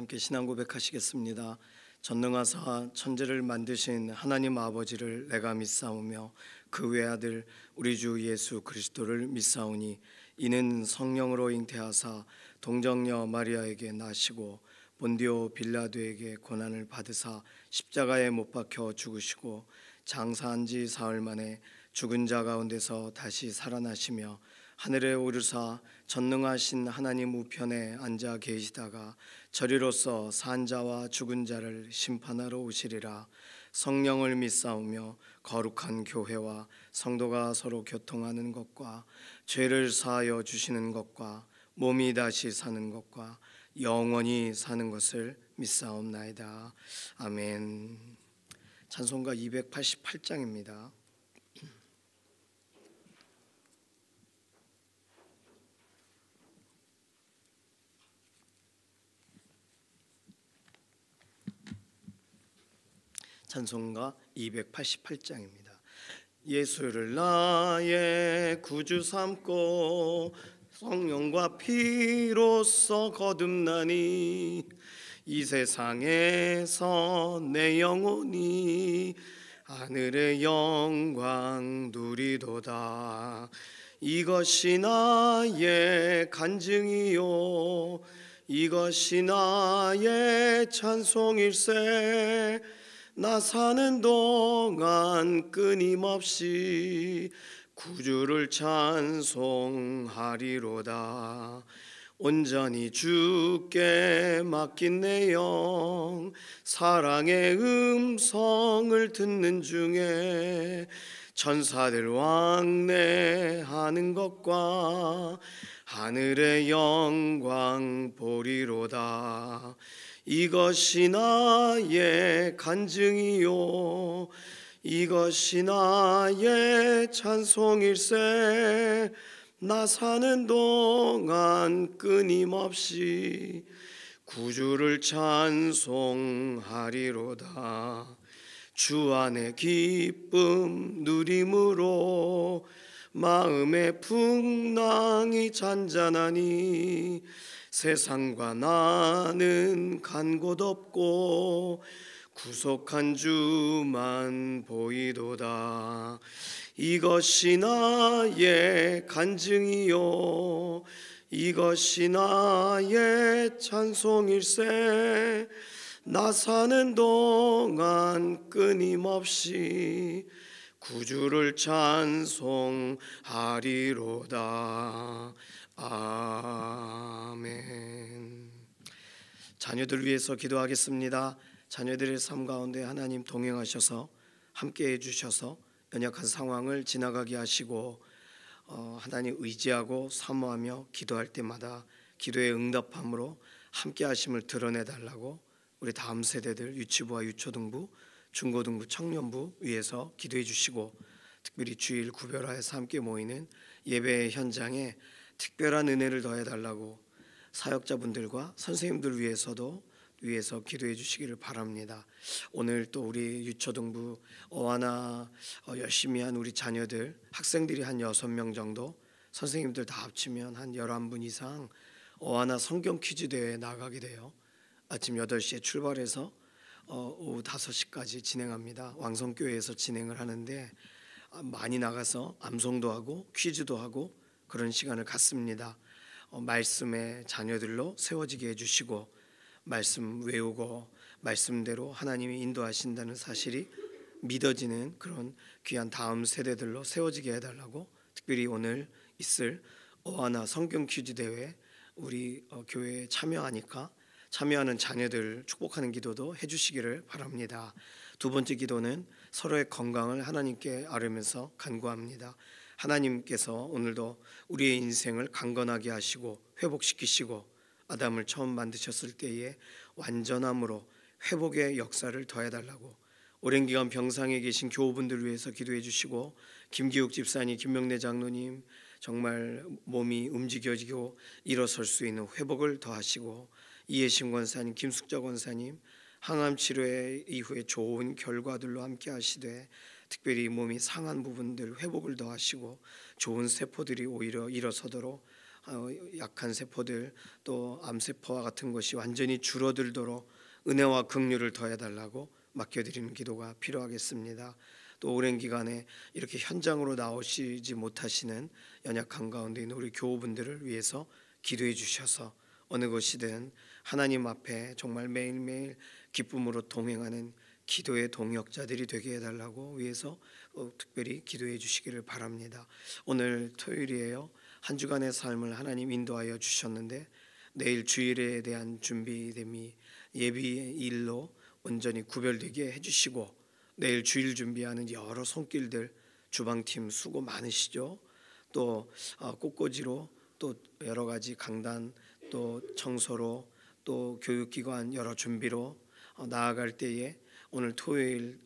함께 신앙 고백하시겠습니다. 전능하사 천지를 만드신 하나님 아버지를 내가 믿사오며 그 외아들 우리 주 예수 그리스도를 믿사오니 이는 성령으로 잉태하사 동정녀 마리아에게 나시고 본디오 빌라도에게 고난을 받으사 십자가에 못 박혀 죽으시고 장사한 지 사흘 만에 죽은 자 가운데서 다시 살아나시며 하늘에 오르사 전능하신 하나님 우편에 앉아 계시다가 저리로서 산 자와 죽은 자를 심판하러 오시리라. 성령을 믿사오며 거룩한 교회와 성도가 서로 교통하는 것과 죄를 사하여 주시는 것과 몸이 다시 사는 것과 영원히 사는 것을 믿사옵나이다. 아멘. 찬송가 288장입니다. 찬송가 288장입니다. 예수를 나의 구주 삼고 성령과 피로써 거듭나니 이 세상에서 내 영혼이 하늘의 영광 누리도다. 이것이 나의 간증이요 이것이 나의 찬송일세. 나 사는 동안 끊임없이 구주를 찬송하리로다. 온전히 주께 맡긴 내 영 사랑의 음성을 듣는 중에 천사들 왕래하는 것과 하늘의 영광 보리로다. 이것이 나의 간증이요 이것이 나의 찬송일세. 나 사는 동안 끊임없이 구주를 찬송하리로다. 주 안에 기쁨 누림으로 마음의 풍랑이 잔잔하니 세상과 나는 간 곳 없고 구속한 주만 보이도다. 이것이 나의 간증이요 이것이 나의 찬송일세. 나 사는 동안 끊임없이 구주를 찬송하리로다. 아멘. 자녀들 위해서 기도하겠습니다. 자녀들의 삶 가운데 하나님 동행하셔서 함께 해주셔서 연약한 상황을 지나가게 하시고 하나님 의지하고 사모하며 기도할 때마다 기도의 응답함으로 함께 하심을 드러내달라고 우리 다음 세대들 유치부와 유초등부, 중고등부, 청년부 위해서 기도해 주시고, 특별히 주일 구별하여서 함께 모이는 예배 현장에 특별한 은혜를 더해달라고 사역자분들과 선생님들 위해서 기도해 주시기를 바랍니다. 오늘 또 우리 유초등부 어하나 열심히 한 우리 자녀들 학생들이 한 6명 정도, 선생님들 다 합치면 한 11분 이상 어하나 성경 퀴즈 대회에 나가게 돼요. 아침 8시에 출발해서 오후 5시까지 진행합니다. 왕성교회에서 진행을 하는데 많이 나가서 암송도 하고 퀴즈도 하고 그런 시간을 갖습니다. 말씀의 자녀들로 세워지게 해주시고 말씀 외우고 말씀대로 하나님이 인도하신다는 사실이 믿어지는 그런 귀한 다음 세대들로 세워지게 해달라고 특별히 오늘 있을 어하나 성경 퀴즈 대회 우리 교회에 참여하는 자녀들 축복하는 기도도 해주시기를 바랍니다. 두 번째 기도는 서로의 건강을 하나님께 아뢰면서 간구합니다. 하나님께서 오늘도 우리의 인생을 강건하게 하시고 회복시키시고 아담을 처음 만드셨을 때의 완전함으로 회복의 역사를 더해달라고 오랜 기간 병상에 계신 교우분들 위해서 기도해 주시고, 김기욱 집사님, 김명래 장로님 정말 몸이 움직여지고 일어설 수 있는 회복을 더하시고, 이해신 권사님, 김숙자 권사님 항암 치료의 이후에 좋은 결과들로 함께 하시되 특별히 몸이 상한 부분들 회복을 더하시고 좋은 세포들이 오히려 일어서도록 약한 세포들 또 암세포와 같은 것이 완전히 줄어들도록 은혜와 긍휼을 더해달라고 맡겨드리는 기도가 필요하겠습니다. 또 오랜 기간에 이렇게 현장으로 나오시지 못하시는 연약한 가운데 있는 우리 교우분들을 위해서 기도해 주셔서 어느 것이든 하나님 앞에 정말 매일매일 기쁨으로 동행하는 기도의 동역자들이 되게 해달라고 위해서 특별히 기도해 주시기를 바랍니다. 오늘 토요일이에요. 한 주간의 삶을 하나님 인도하여 주셨는데 내일 주일에 대한 준비됨이 예비일로 온전히 구별되게 해주시고 내일 주일 준비하는 여러 손길들 주방팀 수고 많으시죠. 또 꽃꽂이로 또 여러 가지 강단 또 청소로 또 교육기관 여러 준비로 나아갈 때에 오늘 토요일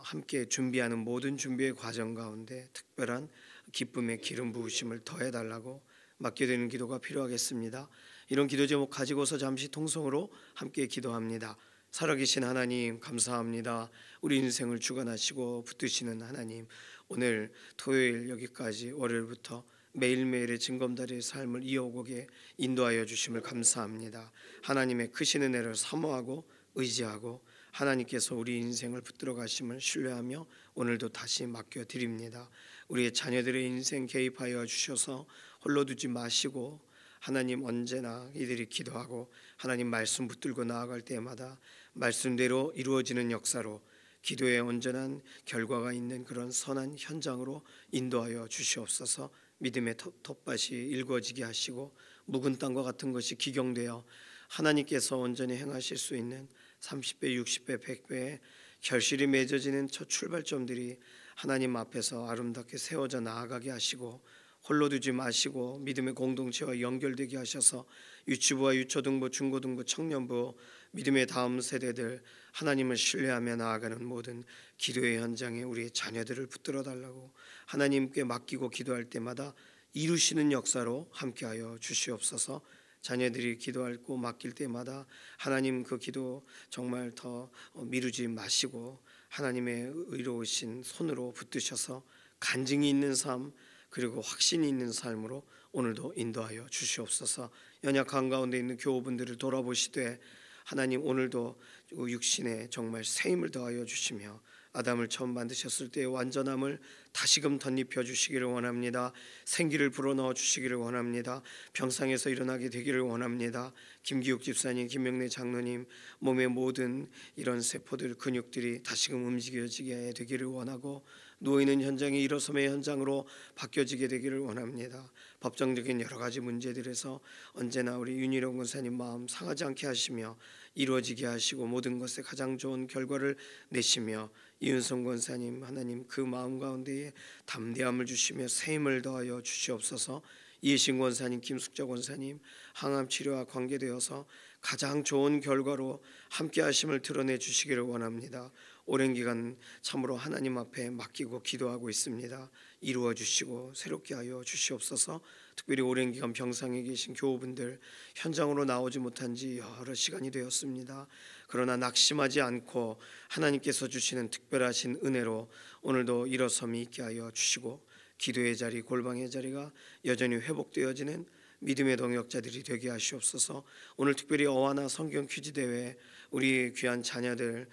함께 준비하는 모든 준비의 과정 가운데 특별한 기쁨의 기름 부으심을 더해달라고 맡겨드리는 기도가 필요하겠습니다. 이런 기도 제목 가지고서 잠시 통성으로 함께 기도합니다. 살아계신 하나님 감사합니다. 우리 인생을 주관하시고 붙드시는 하나님, 오늘 토요일 여기까지 월요일부터 매일매일의 징검다리의 삶을 이어오게 인도하여 주심을 감사합니다. 하나님의 크신 은혜를 사모하고 의지하고 하나님께서 우리 인생을 붙들어 가심을 신뢰하며 오늘도 다시 맡겨드립니다. 우리의 자녀들의 인생 개입하여 주셔서 홀로 두지 마시고 하나님 언제나 이들이 기도하고 하나님 말씀 붙들고 나아갈 때마다 말씀대로 이루어지는 역사로 기도에 온전한 결과가 있는 그런 선한 현장으로 인도하여 주시옵소서. 믿음의 텃밭이 일궈지게 하시고 묵은 땅과 같은 것이 기경되어 하나님께서 온전히 행하실 수 있는 30배, 60배, 100배의 결실이 맺어지는 첫 출발점들이 하나님 앞에서 아름답게 세워져 나아가게 하시고 홀로 두지 마시고 믿음의 공동체와 연결되게 하셔서 유치부와 유초등부, 중고등부, 청년부 믿음의 다음 세대들 하나님을 신뢰하며 나아가는 모든 기도의 현장에 우리의 자녀들을 붙들어 달라고 하나님께 맡기고 기도할 때마다 이루시는 역사로 함께하여 주시옵소서. 자녀들이 기도하고 맡길 때마다 하나님 그 기도 정말 더 미루지 마시고 하나님의 의로우신 손으로 붙드셔서 간증이 있는 삶 그리고 확신이 있는 삶으로 오늘도 인도하여 주시옵소서. 연약한 가운데 있는 교우분들을 돌아보시되 하나님 오늘도 육신에 정말 새 힘을 더하여 주시며 아담을 처음 만드셨을 때의 완전함을 다시금 덧입혀 주시기를 원합니다. 생기를 불어넣어 주시기를 원합니다. 병상에서 일어나게 되기를 원합니다. 김기욱 집사님, 김명래 장로님 몸의 모든 이런 세포들 근육들이 다시금 움직여지게 되기를 원하고 누워있는 현장이 일어섬의 현장으로 바뀌어지게 되기를 원합니다. 법정적인 여러 가지 문제들에서 언제나 우리 윤희룡 권사님 마음 상하지 않게 하시며 이루어지게 하시고 모든 것에 가장 좋은 결과를 내시며 이윤성 권사님 하나님 그 마음 가운데에 담대함을 주시며 새 힘을 더하여 주시옵소서. 이해신 권사님, 김숙자 권사님 항암 치료와 관계되어서 가장 좋은 결과로 함께 하심을 드러내 주시기를 원합니다. 오랜 기간 참으로 하나님 앞에 맡기고 기도하고 있습니다. 이루어 주시고 새롭게 하여 주시옵소서. 특별히 오랜 기간 병상에 계신 교우분들 현장으로 나오지 못한 지 여러 시간이 되었습니다. 그러나 낙심하지 않고 하나님께서 주시는 특별하신 은혜로 오늘도 일어섬이 있게 하여 주시고 기도의 자리, 골방의 자리가 여전히 회복되어지는 믿음의 동역자들이 되게 하시옵소서. 오늘 특별히 어와나 성경 퀴즈 대회 우리 귀한 자녀들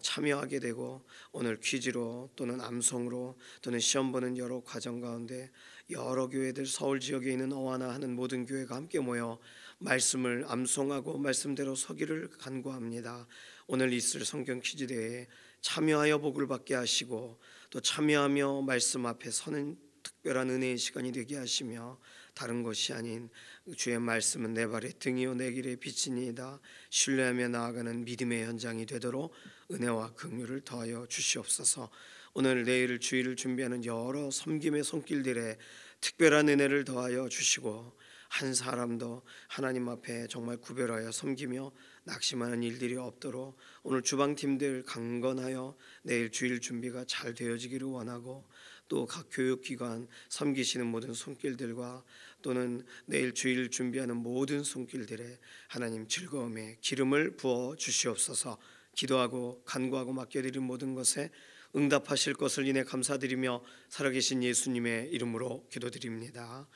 참여하게 되고 오늘 퀴즈로 또는 암송으로 또는 시험 보는 여러 과정 가운데 여러 교회들 서울 지역에 있는 어와나 하는 모든 교회가 함께 모여 말씀을 암송하고 말씀대로 서기를 간구합니다. 오늘 있을 성경 퀴즈 대회에 참여하여 복을 받게 하시고 또 참여하며 말씀 앞에 서는 특별한 은혜의 시간이 되게 하시며 다른 것이 아닌 주의 말씀은 내 발의 등이요 내 길의 빛이니이다 신뢰하며 나아가는 믿음의 현장이 되도록 은혜와 긍휼을 더하여 주시옵소서. 오늘 내일 주일을 준비하는 여러 섬김의 손길들에 특별한 은혜를 더하여 주시고 한 사람도 하나님 앞에 정말 구별하여 섬기며 낙심하는 일들이 없도록 오늘 주방팀들 강건하여 내일 주일 준비가 잘 되어지기를 원하고 또 각 교육기관 섬기시는 모든 손길들과 또는 내일 주일 준비하는 모든 손길들에 하나님 즐거움의 기름을 부어 주시옵소서. 기도하고 간구하고 맡겨드린 모든 것에 응답하실 것을 인해 감사드리며 살아계신 예수님의 이름으로 기도드립니다.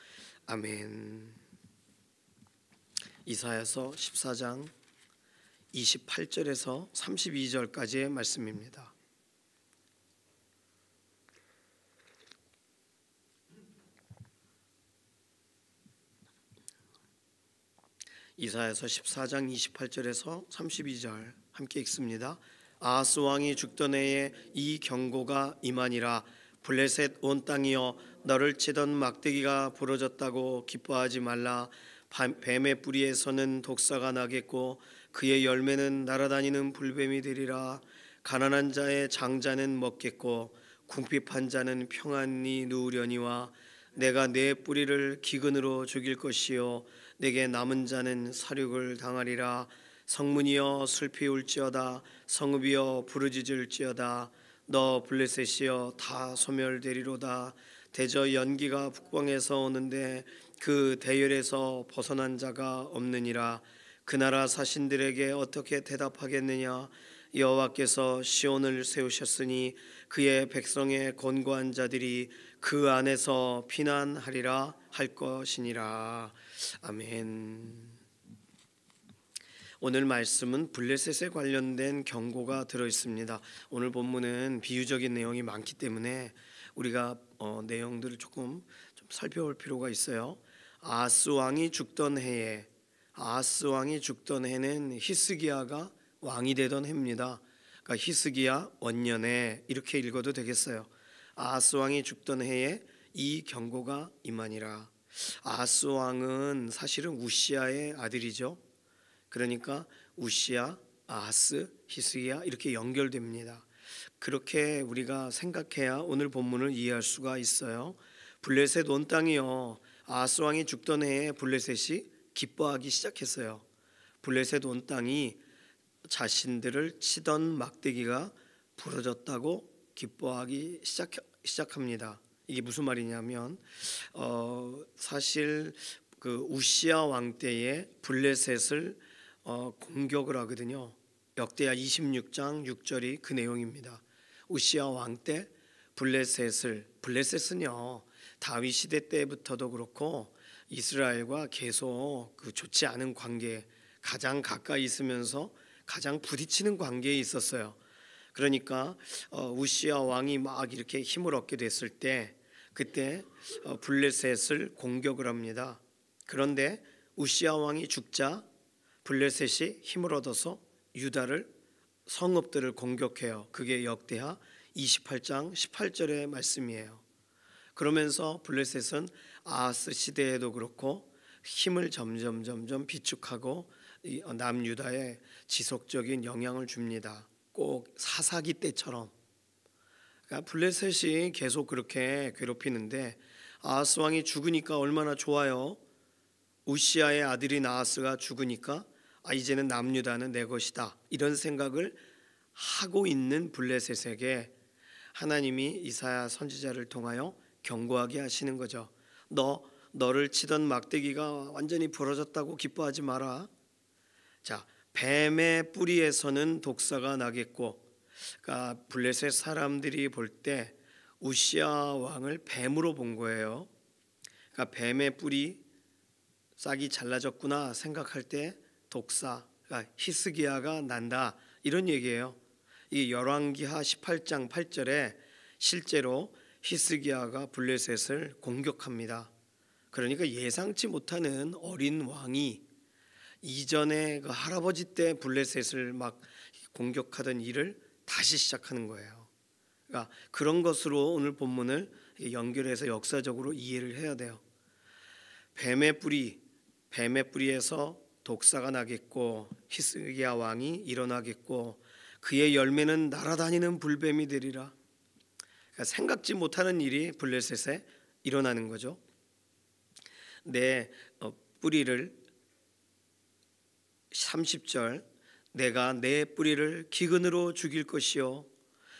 아멘. 이사야서 14장 28절에서 32절까지의 말씀입니다. 이사야서 14장 28절에서 32절 함께 읽습니다. 아하스 왕이 죽던 해에 이 경고가 임하니라. 블레셋 온 땅이여, 너를 치던 막대기가 부러졌다고 기뻐하지 말라. 뱀의 뿌리에서는 독사가 나겠고 그의 열매는 날아다니는 불뱀이 되리라. 가난한 자의 장자는 먹겠고 궁핍한 자는 평안히 누우려니와 내가 내 뿌리를 기근으로 죽일 것이요 내게 남은 자는 사륙을 당하리라. 성문이여 슬피 울지어다. 성읍이여 부르짖을지어다. 너 블레셋이여 다 소멸되리로다. 대저 연기가 북방에서 오는데 그 대열에서 벗어난 자가 없느니라. 그 나라 사신들에게 어떻게 대답하겠느냐. 여호와께서 시온을 세우셨으니 그의 백성의 권고한 자들이 그 안에서 피난하리라 할 것이니라. 아멘. 오늘 말씀은 블레셋에 관련된 경고가 들어 있습니다. 오늘 본문은 비유적인 내용이 많기 때문에 우리가 내용들을 조금 좀 살펴볼 필요가 있어요. 아하스 왕이 죽던 해에, 아하스 왕이 죽던 해는 히스기야가 왕이 되던 해입니다. 그러니까 히스기야 원년에 이렇게 읽어도 되겠어요. 아하스 왕이 죽던 해에 이 경고가 임하니라. 아하스 왕은 사실은 우시야의 아들이죠. 그러니까 우시야, 아하스, 히스기야 이렇게 연결됩니다. 그렇게 우리가 생각해야 오늘 본문을 이해할 수가 있어요. 블레셋 온 땅이요, 아하스 왕이 죽던 해에 블레셋이 기뻐하기 시작했어요. 블레셋 온 땅이 자신들을 치던 막대기가 부러졌다고 기뻐하기 시작합니다. 이게 무슨 말이냐면 사실 그 우시야 왕 때에 블레셋을 공격을 하거든요. 역대하 26장 6절이 그 내용입니다. 우시야 왕 때 블레셋은요 다윗 시대 때부터도 그렇고 이스라엘과 계속 그 좋지 않은 관계, 가장 가까이 있으면서 가장 부딪히는 관계에 있었어요. 그러니까 우시야 왕이 막 이렇게 힘을 얻게 됐을 때 그때 블레셋을 공격을 합니다. 그런데 우시야 왕이 죽자 블레셋이 힘을 얻어서 유다를, 성읍들을 공격해요. 그게 역대하 28장 18절의 말씀이에요. 그러면서 블레셋은 아하스 시대에도 그렇고 힘을 점점 비축하고 남유다에 지속적인 영향을 줍니다. 꼭 사사기 때처럼. 그러니까 블레셋이 계속 그렇게 괴롭히는데 아하스 왕이 죽으니까 얼마나 좋아요. 우시야의 아들인 아하스가 죽으니까 이제는 남유다는 내 것이다, 이런 생각을 하고 있는 블레셋에게 하나님이 이사야 선지자를 통하여 경고하게 하시는 거죠. 너를 치던 막대기가 완전히 부러졌다고 기뻐하지 마라. 자, 뱀의 뿌리에서는 독사가 나겠고, 그러니까 블레셋 사람들이 볼 때 우시야 왕을 뱀으로 본 거예요. 그러니까 뱀의 뿌리, 싹이 잘라졌구나 생각할 때 독사, 그러니까 히스기야가 난다, 이런 얘기예요. 이 열왕기하 18장 8절에 실제로 히스기야가 블레셋을 공격합니다. 그러니까 예상치 못하는 어린 왕이 이전에 그 할아버지 때 블레셋을 막 공격하던 일을 다시 시작하는 거예요. 그러니까 그런 것으로 오늘 본문을 연결해서 역사적으로 이해를 해야 돼요. 뱀의 뿌리에서 독사가 나겠고 히스기야 왕이 일어나겠고 그의 열매는 날아다니는 불뱀이 되리라. 그러니까 생각지 못하는 일이 블레셋에 일어나는 거죠. 내 뿌리를 30절 내가 내 뿌리를 기근으로 죽일 것이요.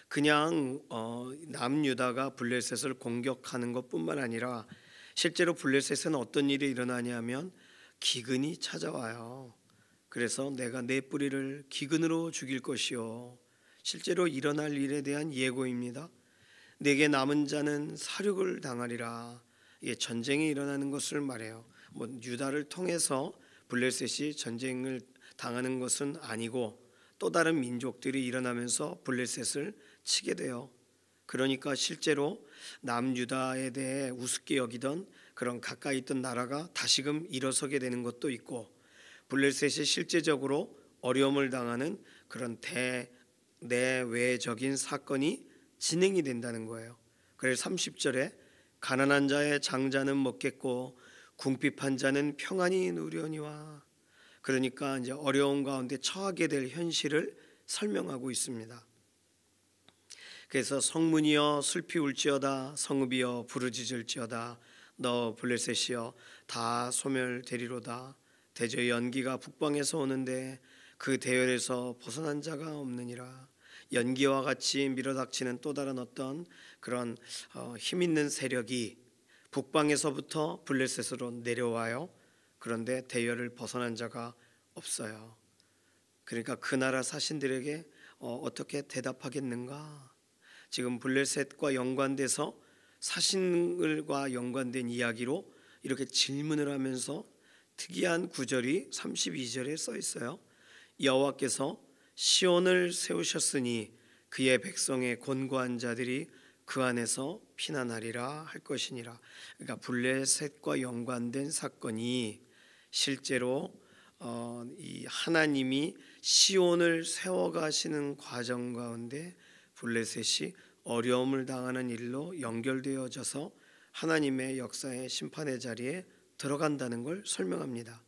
그냥 남유다가 블레셋을 공격하는 것뿐만 아니라 실제로 블레셋은 어떤 일이 일어나냐면 기근이 찾아와요. 그래서 내가 내 뿌리를 기근으로 죽일 것이요. 실제로 일어날 일에 대한 예고입니다. 내게 남은 자는 사륙을 당하리라. 이게 전쟁이 일어나는 것을 말해요. 뭐 유다를 통해서 블레셋이 전쟁을 당하는 것은 아니고 또 다른 민족들이 일어나면서 블레셋을 치게 돼요. 그러니까 실제로 남유다에 대해 우습게 여기던 그런 가까이 있던 나라가 다시금 일어서게 되는 것도 있고, 블레셋이 실제적으로 어려움을 당하는 그런 내외적인 사건이 진행이 된다는 거예요. 그래서 30절에 가난한 자의 장자는 먹겠고 궁핍한 자는 평안히 누려니와, 그러니까 이제 어려운 가운데 처하게 될 현실을 설명하고 있습니다. 그래서 성문이여 슬피 울지어다, 성읍이여 부르짖을지어다, 너 블레셋이여 다 소멸되리로다. 대저 연기가 북방에서 오는데 그 대열에서 벗어난 자가 없느니라. 연기와 같이 밀어닥치는 또 다른 어떤 그런 힘 있는 세력이 북방에서부터 블레셋으로 내려와요. 그런데 대열을 벗어난 자가 없어요. 그러니까 그 나라 사신들에게 어떻게 대답하겠는가? 지금 블레셋과 연관돼서 사신들과 연관된 이야기로 이렇게 질문을 하면서 특이한 구절이 32절에 써 있어요. 여호와께서 시온을 세우셨으니 그의 백성의 곤고한 자들이 그 안에서 피난하리라 할 것이니라. 그러니까 블레셋과 연관된 사건이 실제로 이 하나님이 시온을 세워가시는 과정 가운데 블레셋이 어려움을 당하는 일로 연결되어져서 하나님의 역사의 심판의 자리에 들어간다는 걸 설명합니다.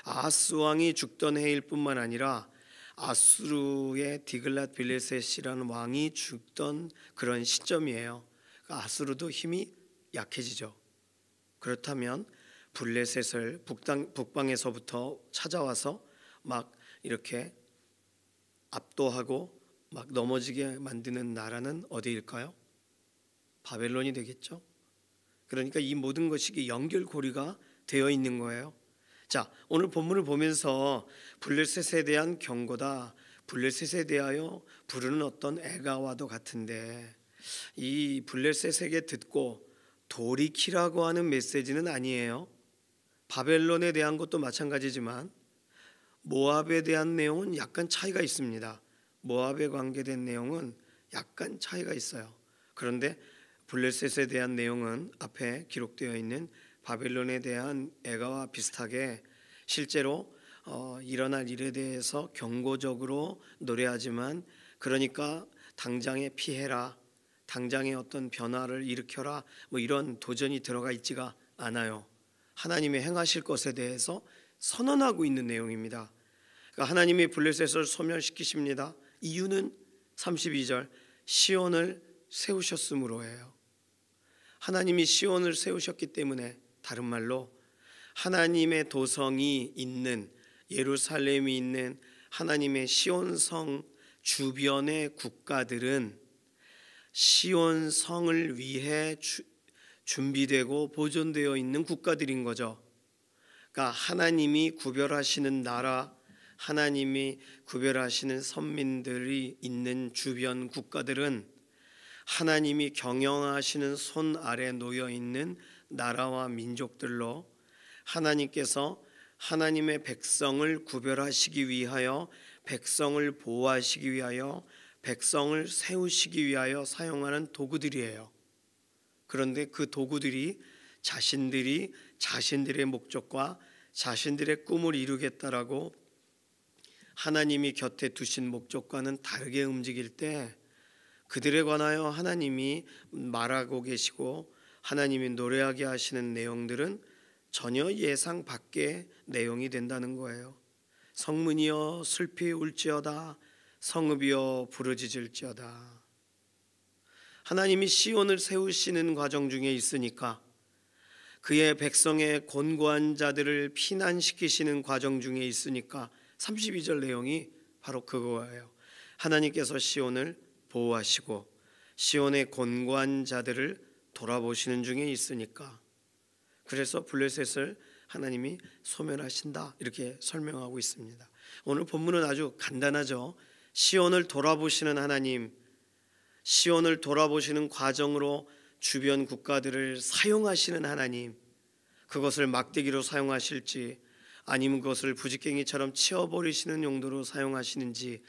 아하스 왕이 죽던 해일 뿐만 아니라 아수르의 디글랏 빌레셋이라는 왕이 죽던 그런 시점이에요. 그러니까 아수르도 힘이 약해지죠. 그렇다면 블레셋을 북방에서부터 찾아와서 막 이렇게 압도하고 막 넘어지게 만드는 나라는 어디일까요? 바벨론이 되겠죠. 그러니까 이 모든 것이 연결고리가 되어 있는 거예요. 자, 오늘 본문을 보면서 블레셋에 대한 경고다, 블레셋에 대하여 부르는 어떤 애가와도 같은데, 이 블레셋에게 듣고 돌이키라고 하는 메시지는 아니에요. 바벨론에 대한 것도 마찬가지지만 모압에 대한 내용은 약간 차이가 있습니다. 모압에 관계된 내용은 약간 차이가 있어요. 그런데 블레셋에 대한 내용은 앞에 기록되어 있는 바벨론에 대한 애가와 비슷하게 실제로 일어날 일에 대해서 경고적으로 노래하지만, 그러니까 당장에 피해라, 당장의 어떤 변화를 일으켜라, 뭐 이런 도전이 들어가 있지가 않아요. 하나님의 행하실 것에 대해서 선언하고 있는 내용입니다. 그러니까 하나님이 블레셋을 소멸시키십니다. 이유는 32절 시온을 세우셨으므로예요. 하나님이 시온을 세우셨기 때문에, 다른 말로 하나님의 도성이 있는 예루살렘이 있는 하나님의 시온성 주변의 국가들은 시온성을 위해 준비되고 보존되어 있는 국가들인 거죠. 그러니까 하나님이 구별하시는 나라, 하나님이 구별하시는 선민들이 있는 주변 국가들은 하나님이 경영하시는 손 아래 놓여 있는 나라와 민족들로, 하나님께서 하나님의 백성을 구별하시기 위하여, 백성을 보호하시기 위하여, 백성을 세우시기 위하여 사용하는 도구들이에요. 그런데 그 도구들이 자신들의 목적과 자신들의 꿈을 이루겠다라고 하나님이 곁에 두신 목적과는 다르게 움직일 때, 그들에 관하여 하나님이 말하고 계시고 하나님이 노래하게 하시는 내용들은 전혀 예상 밖의 내용이 된다는 거예요. 성문이여 슬피 울지어다, 성읍이여 부르짖을지어다. 하나님이 시온을 세우시는 과정 중에 있으니까, 그의 백성의 곤고한 자들을 피난시키시는 과정 중에 있으니까 32절 내용이 바로 그거예요. 하나님께서 시온을 보호하시고 시온의 곤고한 자들을 돌아보시는 중에 있으니까, 그래서 블레셋을 하나님이 소멸하신다, 이렇게 설명하고 있습니다. 오늘 본문은 아주 간단하죠. 시온을 돌아보시는 하나님, 시온을 돌아보시는 과정으로 주변 국가들을 사용하시는 하나님, 그것을 막대기로 사용하실지 아니면 그것을 부지깽이처럼 치워버리시는 용도로 사용하시는지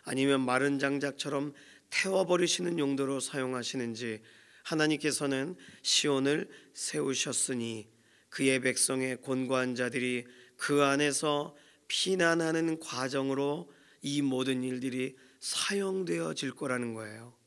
아니면 마른 장작처럼 태워버리시는 용도로 사용하시는지, 하나님께서는 시온을 세우셨으니 그의 백성의 곤고한 자들이 그 안에서 피난하는 과정으로 이 모든 일들이 사용되어질 거라는 거예요.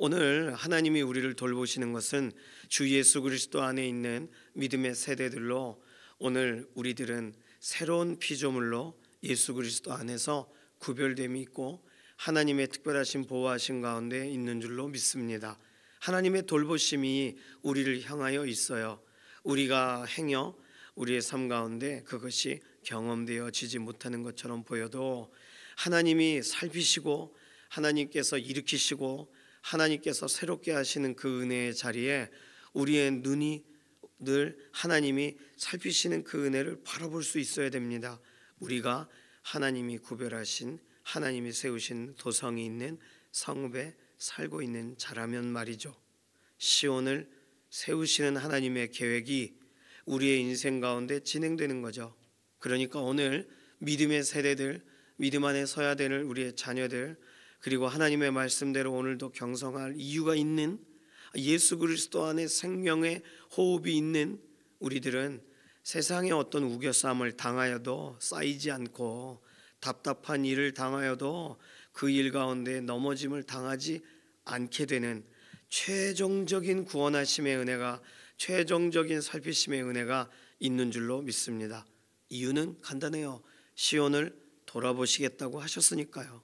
오늘 하나님이 우리를 돌보시는 것은 주 예수 그리스도 안에 있는 믿음의 세대들로, 오늘 우리들은 새로운 피조물로 예수 그리스도 안에서 구별됨이 있고 하나님의 특별하신 보호하신 가운데 있는 줄로 믿습니다. 하나님의 돌보심이 우리를 향하여 있어요. 우리가 행여 우리의 삶 가운데 그것이 경험되어지지 못하는 것처럼 보여도 하나님이 살피시고 하나님께서 일으키시고 하나님께서 새롭게 하시는 그 은혜의 자리에 우리의 눈이 늘 하나님이 살피시는 그 은혜를 바라볼 수 있어야 됩니다. 우리가 하나님이 구별하신, 하나님이 세우신 도성이 있는 성읍에 살고 있는 자라면 말이죠. 시온을 세우시는 하나님의 계획이 우리의 인생 가운데 진행되는 거죠. 그러니까 오늘 믿음의 세대들, 믿음 안에 서야 되는 우리의 자녀들, 그리고 하나님의 말씀대로 오늘도 경성할 이유가 있는, 예수 그리스도 안에 생명의 호흡이 있는 우리들은 세상의 어떤 우겨싸움을 당하여도 쌓이지 않고, 답답한 일을 당하여도 그 일 가운데 넘어짐을 당하지 않게 되는 최종적인 구원하심의 은혜가, 최종적인 살피심의 은혜가 있는 줄로 믿습니다. 이유는 간단해요. 시온을 돌아보시겠다고 하셨으니까요.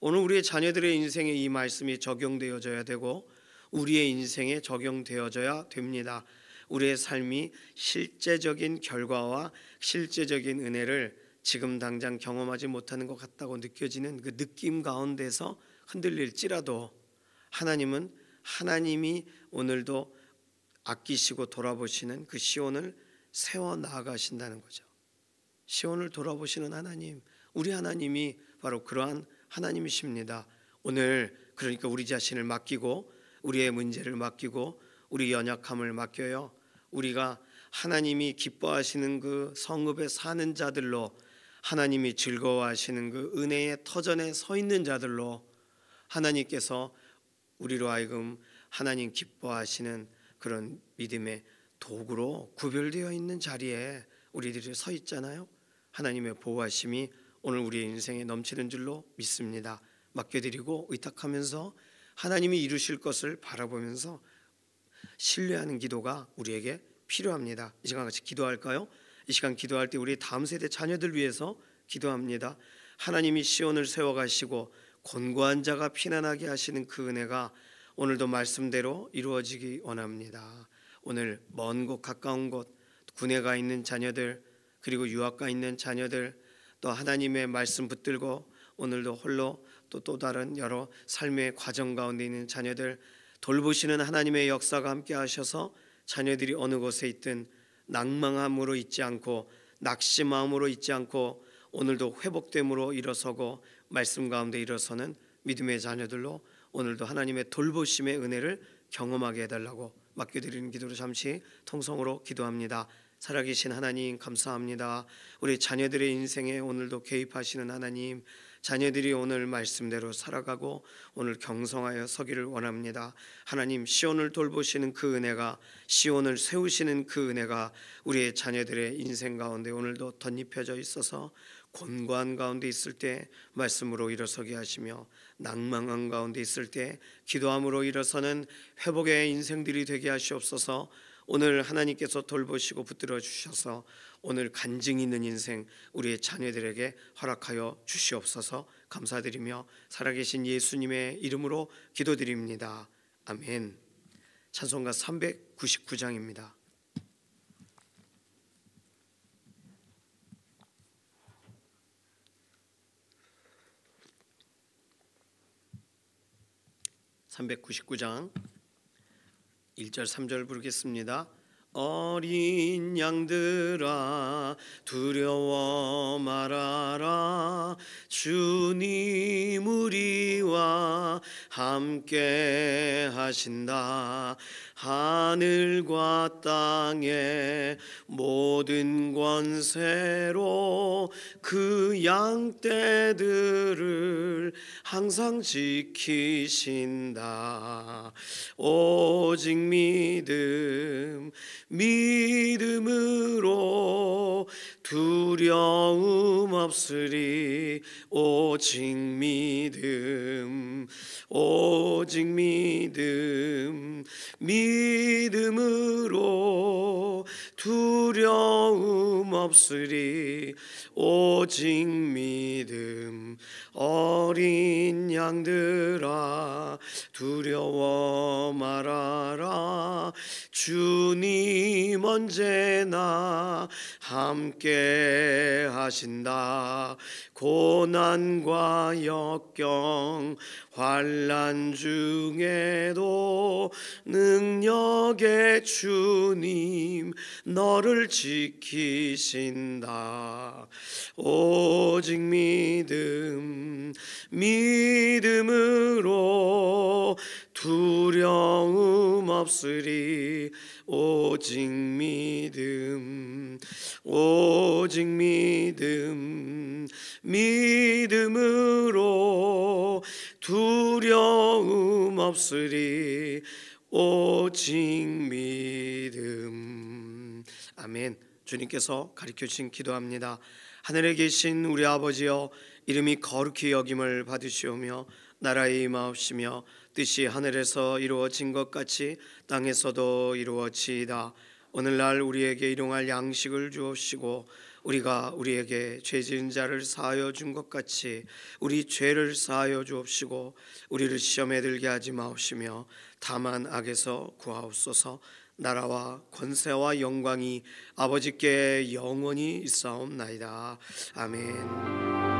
오늘 우리의 자녀들의 인생에 이 말씀이 적용되어져야 되고 우리의 인생에 적용되어져야 됩니다. 우리의 삶이 실제적인 결과와 실제적인 은혜를 지금 당장 경험하지 못하는 것 같다고 느껴지는 그 느낌 가운데서 흔들릴지라도 하나님은 하나님이 오늘도 아끼시고 돌아보시는 그 시온을 세워 나가신다는 거죠. 시온을 돌아보시는 하나님, 우리 하나님이 바로 그러한 하나님이십니다. 오늘 그러니까 우리 자신을 맡기고 우리의 문제를 맡기고 우리 연약함을 맡겨요. 우리가 하나님이 기뻐하시는 그 성읍에 사는 자들로, 하나님이 즐거워하시는 그 은혜의 터전에 서 있는 자들로, 하나님께서 우리로 하여금 하나님 기뻐하시는 그런 믿음의 도구로 구별되어 있는 자리에 우리들이 서 있잖아요. 하나님의 보호하심이 오늘 우리의 인생에 넘치는 줄로 믿습니다. 맡겨드리고 의탁하면서 하나님이 이루실 것을 바라보면서 신뢰하는 기도가 우리에게 필요합니다. 이 시간 같이 기도할까요? 이 시간 기도할 때 우리 다음 세대 자녀들 위해서 기도합니다. 하나님이 시온을 세워가시고 곤고한 자가 피난하게 하시는 그 은혜가 오늘도 말씀대로 이루어지기 원합니다. 오늘 먼 곳 가까운 곳, 군에 가 있는 자녀들, 그리고 유학 가 있는 자녀들, 또 하나님의 말씀 붙들고 오늘도 홀로 또 다른 여러 삶의 과정 가운데 있는 자녀들, 돌보시는 하나님의 역사가 함께 하셔서 자녀들이 어느 곳에 있든 낭망함으로 있지 않고 낙심함으로 있지 않고 오늘도 회복됨으로 일어서고 말씀 가운데 일어서는 믿음의 자녀들로 오늘도 하나님의 돌보심의 은혜를 경험하게 해달라고 맡겨드리는 기도로 잠시 통성으로 기도합니다. 살아계신 하나님 감사합니다. 우리 자녀들의 인생에 오늘도 개입하시는 하나님, 자녀들이 오늘 말씀대로 살아가고 오늘 경성하여 서기를 원합니다. 하나님, 시온을 돌보시는 그 은혜가, 시온을 세우시는 그 은혜가 우리의 자녀들의 인생 가운데 오늘도 덧입혀져 있어서 곤고한 가운데 있을 때 말씀으로 일어서게 하시며 낭망한 가운데 있을 때 기도함으로 일어서는 회복의 인생들이 되게 하시옵소서. 오늘 하나님께서 돌보시고 붙들어 주셔서 오늘 간증 있는 인생 우리의 자녀들에게 허락하여 주시옵소서. 감사드리며 살아계신 예수님의 이름으로 기도드립니다. 아멘. 찬송가 399장입니다. (399장) 1절 3절 부르겠습니다. 어린 양들아 두려워 말아라. 주님 우리와 함께 하신다. 하늘과 땅의 모든 권세로 그 양떼들을 항상 지키신다. 오직 믿음으로 두려움 없으리. 오직 믿음으로 두려움 없으리. 오직 믿음. 어린 양들아 두려워 말아라. 주님 언제나 함께 하신다. 고난과 역경 환난 중에도 능력의 주님 너를 지키신다. 오직 믿음으로 두려움 없으리. 오직 믿음으로 두려움 없으리. 오직 믿음. 아멘. 주님께서 가르쳐 주신 기도합니다. 하늘에 계신 우리 아버지여, 이름이 거룩히 여김을 받으시오며 나라의 임하옵시며 뜻이 하늘에서 이루어진 것 같이 땅에서도 이루어지이다. 오늘날 우리에게 일용할 양식을 주옵시고 우리가 우리에게 죄 지은 자를 사하여 준 것 같이 우리 죄를 사하여 주옵시고 우리를 시험에 들게 하지 마옵시며 다만 악에서 구하옵소서. 나라와 권세와 영광이 아버지께 영원히 있사옵나이다. 아멘.